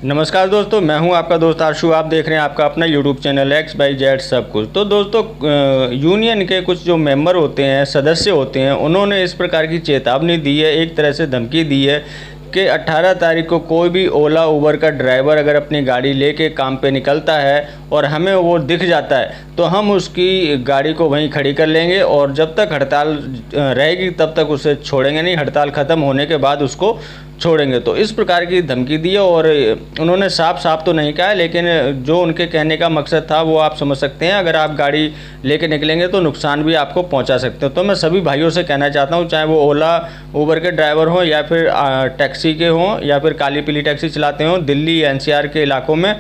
नमस्कार दोस्तों, मैं हूं आपका दोस्त आशु। आप देख रहे हैं आपका अपना YouTube channel x by Z सब कुछ। तो दोस्तों, यूनियन के कुछ जो मेंबर होते हैं, सदस्य होते हैं, उन्होंने इस प्रकार की चेतावनी दी है, एक तरह से धमकी दी है कि 18 तारीख को कोई भी ओला उबर का ड्राइवर अगर अपनी गाड़ी लेके काम पे निकलता है और हमें वो दिख जाता है तो हम उसकी गाड़ी को वहीं खड़ी कर लेंगे और जब तक हड़ताल रहेगी तब तक उसे छोड़ेंगे नहीं, हड़ताल ख़त्म होने के बाद उसको छोड़ेंगे। तो इस प्रकार की धमकी दी है और उन्होंने साफ साफ तो नहीं कहा है, लेकिन जो उनके कहने का मकसद था वो आप समझ सकते हैं। अगर आप गाड़ी लेके निकलेंगे तो नुकसान भी आपको पहुंचा सकते हो। तो मैं सभी भाइयों से कहना चाहता हूं, चाहे वो ओला उबर के ड्राइवर हों या फिर टैक्सी के हों या फिर काली पीली टैक्सी चलाते हों, दिल्ली एनसीआर के इलाकों में,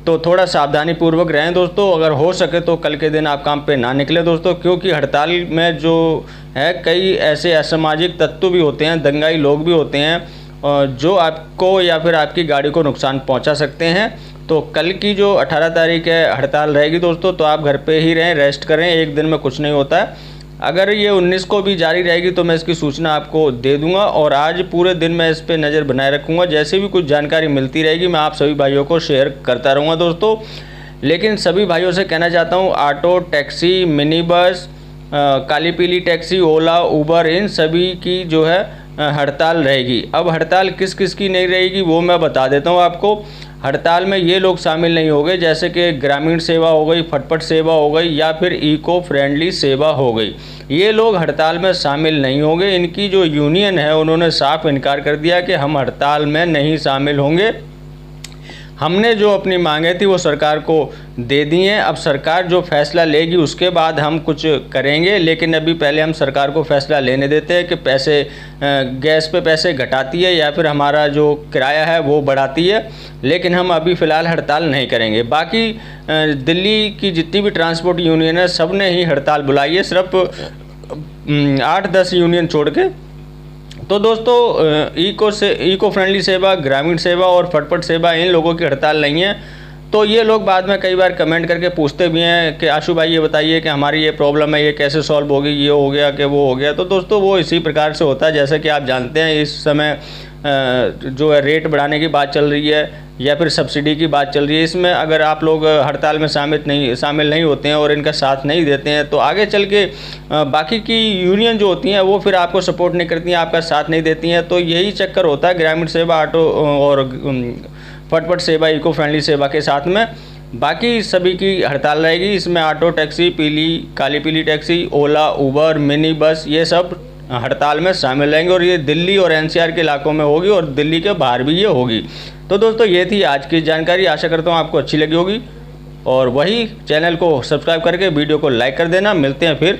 तो थोड़ा सावधानी पूर्वक रहें दोस्तों। अगर हो सके तो कल के दिन आप काम पे ना निकले दोस्तों, क्योंकि हड़ताल में जो है कई ऐसे असामाजिक तत्व भी होते हैं, दंगाई लोग भी होते हैं जो आपको या फिर आपकी गाड़ी को नुकसान पहुंचा सकते हैं। तो कल की जो 18 तारीख है हड़ताल रहेगी दोस्तों, तो आप घर पे ही रहें, रेस्ट करें, एक दिन में कुछ नहीं होता है। अगर ये 19 को भी जारी रहेगी तो मैं इसकी सूचना आपको दे दूंगा और आज पूरे दिन मैं इस पर नज़र बनाए रखूँगा। जैसे भी कुछ जानकारी मिलती रहेगी मैं आप सभी भाइयों को शेयर करता रहूँगा दोस्तों। लेकिन सभी भाइयों से कहना चाहता हूँ, ऑटो, टैक्सी, मिनी बस, काली पीली टैक्सी, ओला, उबर, इन सभी की जो है हड़ताल रहेगी। अब हड़ताल किस किस की नहीं रहेगी वो मैं बता देता हूँ आपको। हड़ताल में ये लोग शामिल नहीं होंगे जैसे कि ग्रामीण सेवा हो गई, फटफट सेवा हो गई या फिर इको फ्रेंडली सेवा हो गई, ये लोग हड़ताल में शामिल नहीं होंगे। इनकी जो यूनियन है उन्होंने साफ इनकार कर दिया कि हम हड़ताल में नहीं शामिल होंगे। हमने जो अपनी मांगे थी वो सरकार को दे दी हैं। अब सरकार जो फैसला लेगी उसके बाद हम कुछ करेंगे, लेकिन अभी पहले हम सरकार को फैसला लेने देते हैं कि पैसे गैस पे पैसे घटाती है या फिर हमारा जो किराया है वो बढ़ाती है। लेकिन हम अभी फ़िलहाल हड़ताल नहीं करेंगे। बाकी दिल्ली की जितनी भी ट्रांसपोर्ट यूनियन है सब ने ही हड़ताल बुलाई है, सिर्फ 8-10 यूनियन छोड़ के। तो दोस्तों, इको फ्रेंडली सेवा, ग्रामीण सेवा और फटफट सेवा, इन लोगों की हड़ताल नहीं है। तो ये लोग बाद में कई बार कमेंट करके पूछते भी हैं कि आशु भाई ये बताइए कि हमारी ये प्रॉब्लम है, ये कैसे सॉल्व होगी, ये हो गया कि वो हो गया। तो दोस्तों, वो इसी प्रकार से होता है। जैसे कि आप जानते हैं इस समय जो है रेट बढ़ाने की बात चल रही है या फिर सब्सिडी की बात चल रही है। इसमें अगर आप लोग हड़ताल में शामिल नहीं होते हैं और इनका साथ नहीं देते हैं तो आगे चल के बाकी की यूनियन जो होती हैं वो फिर आपको सपोर्ट नहीं करती हैं, आपका साथ नहीं देती हैं। तो यही चक्कर होता है ग्रामीण सेवा, ऑटो और फटफट सेवा, इको फ्रेंडली सेवा के साथ में। बाकी सभी की हड़ताल रहेगी। इसमें ऑटो, टैक्सी, काली पीली टैक्सी, ओला, उबर, मिनी बस, ये सब हड़ताल में शामिल रहेंगे और ये दिल्ली और एनसीआर के इलाकों में होगी और दिल्ली के बाहर भी ये होगी। तो दोस्तों, ये थी आज की जानकारी। आशा करता हूँ आपको अच्छी लगी होगी और वही चैनल को सब्सक्राइब करके वीडियो को लाइक कर देना। मिलते हैं फिर